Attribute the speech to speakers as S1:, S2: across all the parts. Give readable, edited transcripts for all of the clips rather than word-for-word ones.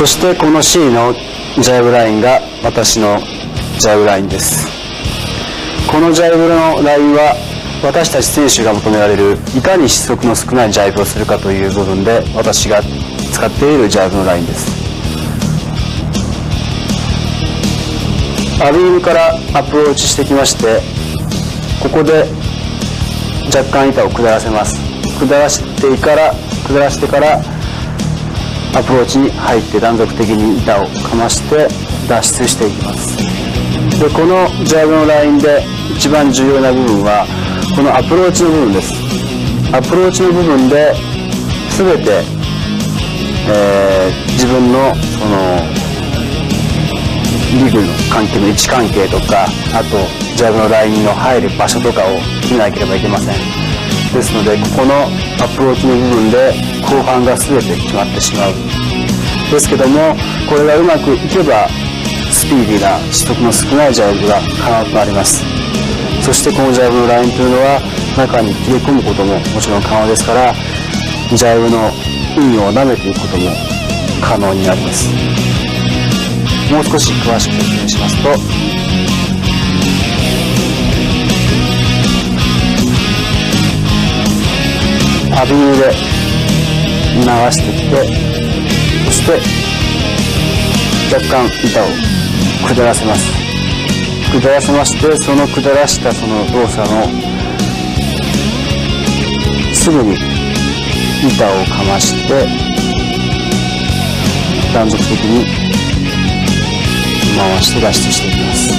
S1: そしてこの C のジャイブラインが私のジャイブラインです。このジャイブのラインは私たち選手が求められるいかに失速の少ないジャイブをするかという部分で私が使っているジャイブのラインです。アビームからアプローチしてきまして、ここで若干板を下らせます。下らしてからアプローチに入って断続的に板をかまして脱出していきます。でこのジャイブのラインで一番重要な部分はこのアプローチの部分です。アプローチの部分で全て、自分のそのリグの関係の位置関係とか、あとジャイブのラインの入る場所とかを決めなければいけません。ですのでここのアプローチの部分で後半が全て決まってしまう。ですけどもこれがうまくいけばスピーディーな失速の少ないジャイブが可能となります。そしてこのジャイブのラインというのは中に切れ込むことももちろん可能ですから、ジャイブの運用を舐めていくことも可能になります。もう少し詳しく説明しますと、アビームで流してきて、そして若干板を下らせます。下らせまして、その下らしたその動作のすぐに板をかまして断続的に回して脱出していきます。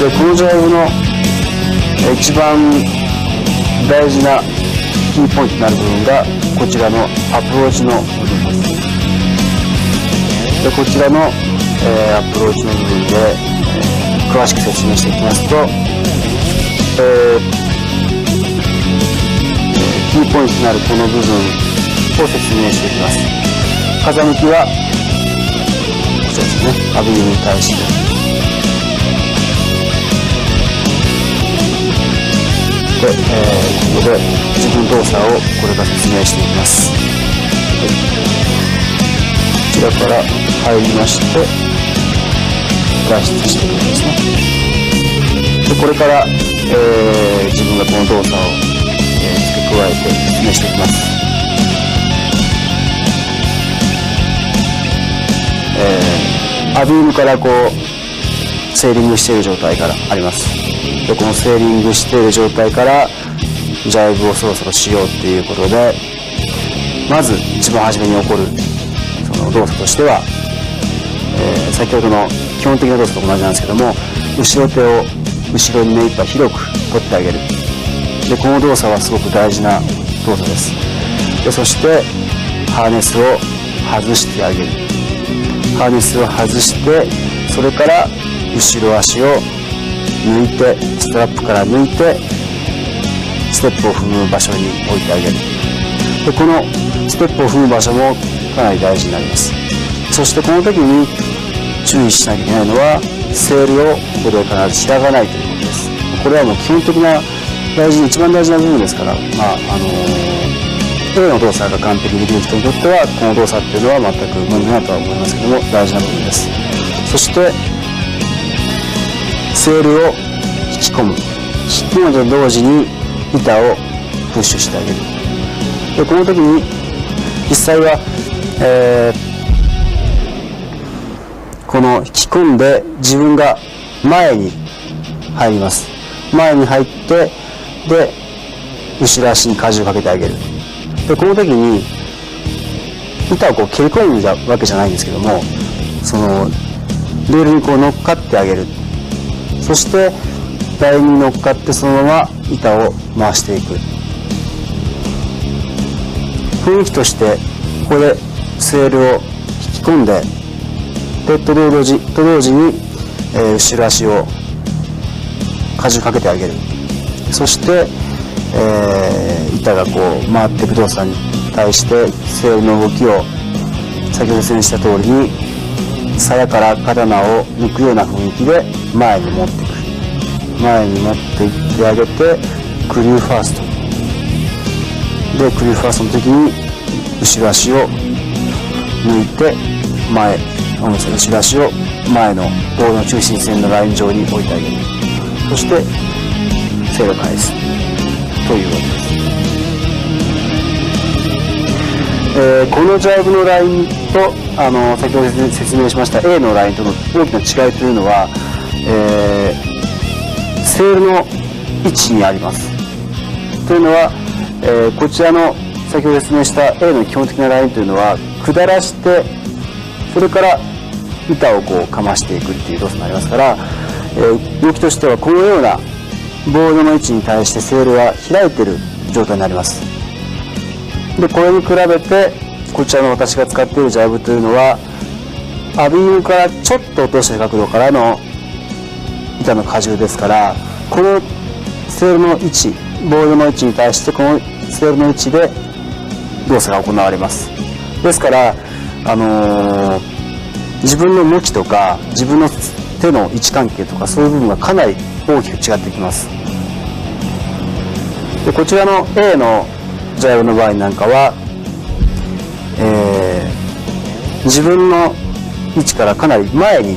S1: でこのジャイブの一番大事なキーポイントになる部分がこちらのアプローチの部分です。でこちらの、アプローチの部分で、詳しく説明していきますと、キーポイントになるこの部分を説明していきます。風向きはこちらですね。アビームに対してここで自分動作をこれから説明していきます。こちらから入りまして脱出していくんですね。でこれから、自分がこの動作を、付け加えて説明していきます。アビームからこうセーリングしている状態からあります。でこのセーリングしている状態からジャイブをそろそろしようっていうことで、まず一番初めに起こるその動作としては、先ほどの基本的な動作と同じなんですけども、後ろ手を後ろに目いっぱい広く取ってあげる。でこの動作はすごく大事な動作です。でそしてハーネスを外してあげる。ハーネスを外して、それから後ろ足を抜いて、ストラップから抜いてステップを踏む場所に置いてあげる。でこのステップを踏む場所もかなり大事になります。そしてこの時に注意しなきゃいけないのは、セールをここで必ず開かないということです。これはもう基本的な一番大事な部分ですから、どの動作が完璧にできる人にとってはこの動作っていうのは全く問題ないとは思いますけども、大事な部分です。そしてセールを引き込むのと同時に板をプッシュしてあげる。でこの時に実際は、この引き込んで自分が前に入ります。前に入って、で後ろ足に荷重をかけてあげる。でこの時に板をこう蹴り込むわけじゃないんですけども、そのレールにこう乗っかってあげる。そして台に乗っかってそのまま板を回していく。雰囲気としてここでセールを引き込んで、と同時に、後ろ足を荷重かけてあげる。そして、板がこう回っていく動作に対してセールの動きを先ほど説明した通りに鞘から刀を抜くような雰囲気で前に持っていく。前に持っていってあげて、クリューファーストで、クリューファーストの時に後ろ足を抜いて後ろ足を前のボールの中心線のライン上に置いてあげる。そしてセールを返すというわけです。このジャイブのラインと先ほど説明しました A のラインとの大きな違いというのは、セールの位置にあります。というのは、こちらの先ほど説明した A の基本的なラインというのは下らしてそれから板をこうかましていくっていう動作になりますから、動きとしてはこのようなボールの位置に対してセールは開いている状態になります。でこれに比べてこちらの私が使っているジャイブというのはアビームからちょっと落とした角度からの板の荷重ですから、このセールの位置、ボールの位置に対してこのセールの位置で動作が行われます。ですから、自分の向きとか自分の手の位置関係とかそういう部分がかなり大きく違ってきます。でこちらの A のジャイブの場合なんかは、自分の位置からかなり前に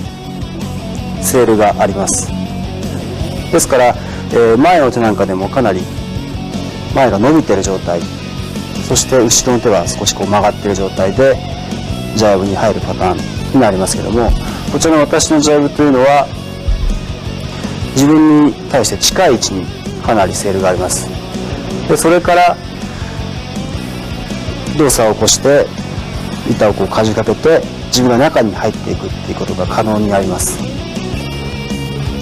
S1: セールがあります。ですから、前の手なんかでもかなり前が伸びている状態、そして後ろの手は少しこう曲がっている状態でジャイブに入るパターンになりますけども、こちらの私のジャイブというのは自分に対して近い位置にかなりセールがあります。でそれから動作を起こして板をこうかじかけて自分が中に入っていくっていうことが可能になります。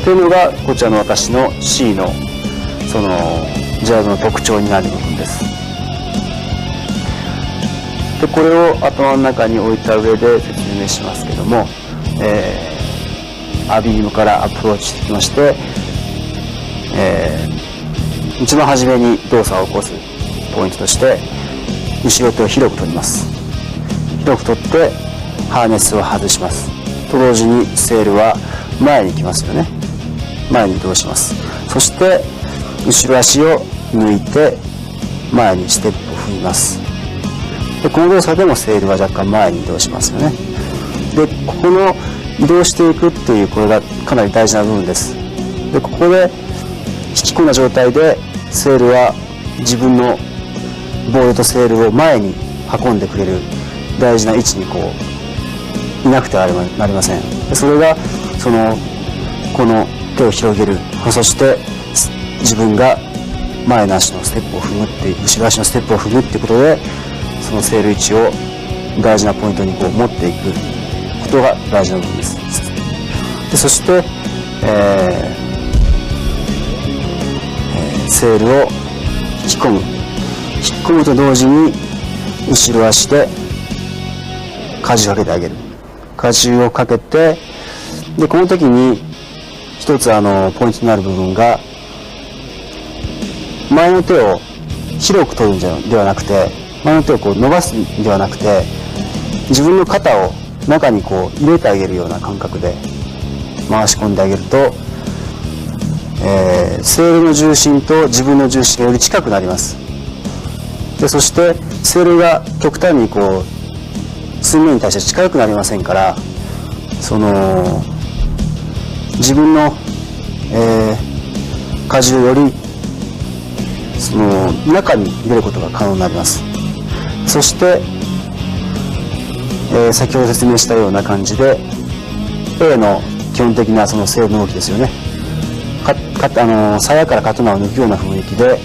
S1: というのがこちらの私の C のそのジャイブの特徴になる部分です。でこれを頭の中に置いた上で説明しますけども、アビームからアプローチしてきまして、一番初めに動作を起こすポイントとして後ろ手を広く取ります。広く取ってハーネスを外します。と同時にセールは前に行きますよね。前に移動します。そして後ろ足を抜いて前にステップを踏みます。でこの動作でもセールは若干前に移動しますよね。でここの移動していくっていうこれがかなり大事な部分です。でここで引き込んだ状態でセールは自分のボールとセールを前に運んでくれる大事な位置にこういなくてはなりません。でそれがこの手を広げる、そして自分が前の足のステップを踏むっていう後ろ足のステップを踏むっていうことでそのセール位置を大事なポイントにこう持っていくことが大事な部分です。でそして、セールを引き込むと同時に後ろ足で荷重をかけてあげる。荷重をかけて、でこの時に一つポイントになる部分が前の手を広く取るんではなくて、前の手をこう伸ばすんではなくて自分の肩を中にこう入れてあげるような感覚で回し込んであげると、セールの重心と自分の重心がより近くなります。でそしてセールが極端にこう水面に対して近くなりませんから、自分の、荷重より中に入れることが可能になります。そして、先ほど説明したような感じで A の基本的なセールの動きですよね。鞘から刀を抜くような雰囲気で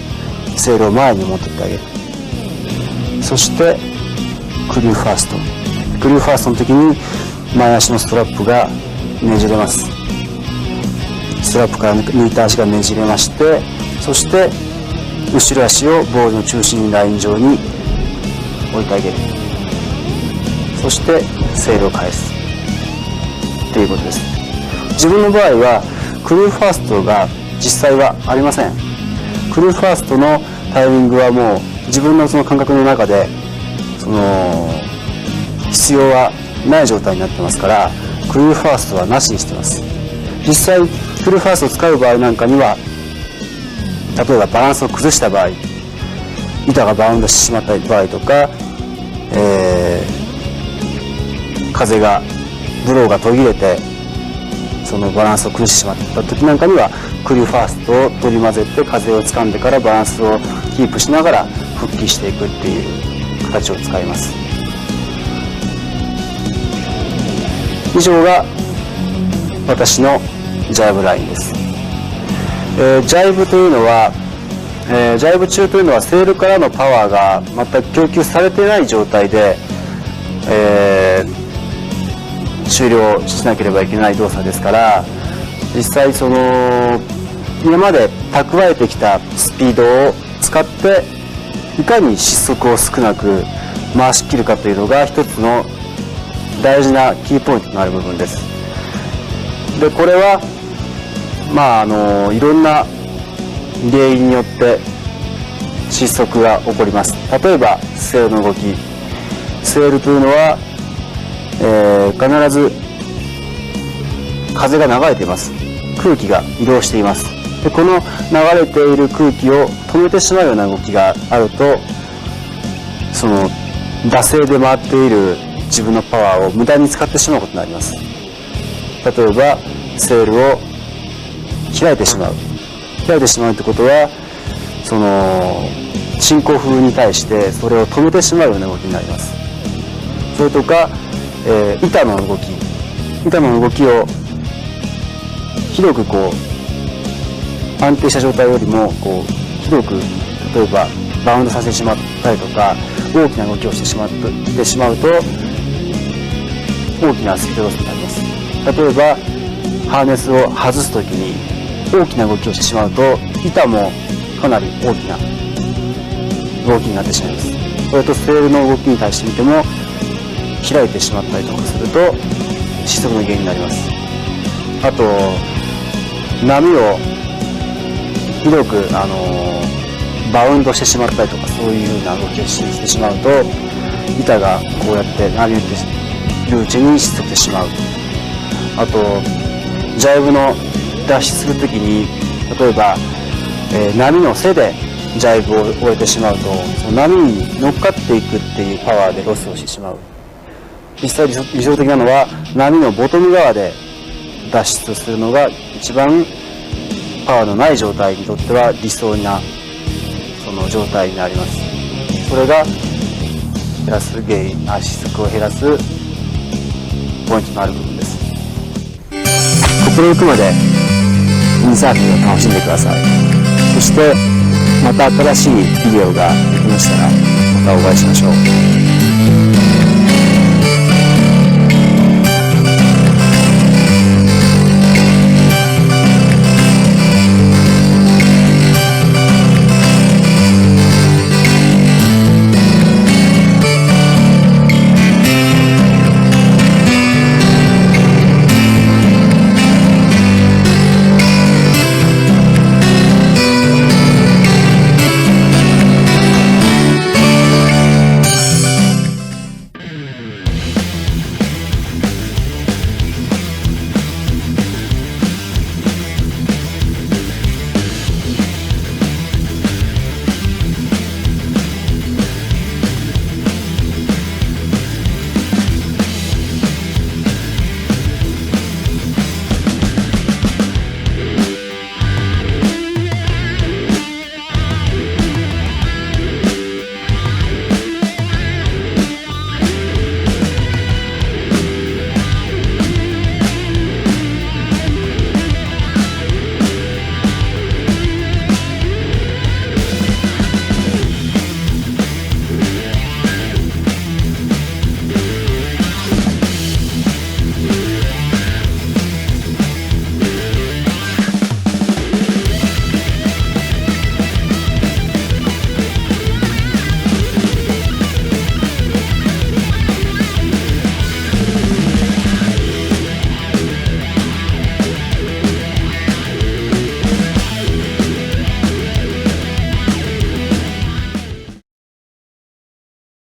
S1: セールを前に持っていってあげる。そしてクリューファーストの時に前足のストラップがねじれます。ストラップから抜いた足がねじれまして、そして後ろ足をボールの中心ライン上に置いてあげる。そしてセールを返すということです。自分の場合はクリューファーストが実際はありません。クリューファーストのタイミングはもう自分のその感覚の中で必要はない状態になってますから、クリューファーストはなしにしてます。実際クリューファーストを使う場合なんかには例えばバランスを崩した場合、板がバウンドしてしまった場合とか、風がブローが途切れてそのバランスを崩してしまった時なんかにはクリューファーストを取り混ぜて風を掴んでからバランスをキープしながら復帰していくっていう形を使います。以上が私のジャイブラインです。ジャイブというのは、ジャイブ中というのはセールからのパワーが全く供給されていない状態で、終了しなければいけない動作ですから、実際その今まで蓄えてきたスピードを使っていかに失速を少なく回し切るかというのが一つの大事なキーポイントとなる部分です。でこれはいろんな原因によって失速が起こります。例えばセールの動き、セールというのは、必ず風が流れています。空気が移動しています。でこの流れている空気を止めてしまうような動きがあると、その惰性で回っている自分のパワーを無駄に使ってしまうことになります。例えばセールを開いてしまうってことは、その進行風に対してそれを止めてしまうような動きになります。それとか、板の動きを広く安定した状態よりも広く、例えばバウンドさせてしまったりとか大きな動きをしてしまうと大きなスピードロスになります。例えばハーネスを外すときに大きな動きをしてしまうと板もかなり大きな動きになってしまいます。これとセールの動きに対してみても開いてしまったりとかすると失速の原因になります。あと波を広くバウンドしてしまったりとか、そういうような動きをしてしまうと板がこうやって波打っているうちに失速してしまう。あとジャイブの脱出するときに、例えば、波の背でジャイブを終えてしまうと、その波に乗っかっていくっていうパワーでロスをしてしまう。実際理想的なのは波のボトム側で脱出するのが一番パワーのない状態にとっては理想なその状態になります。それが失速を減らすポイントのある部分です。ここに行くまでウィンサーフィンを楽しんでください。そしてまた新しいビデオができましたらまたお会いしましょう。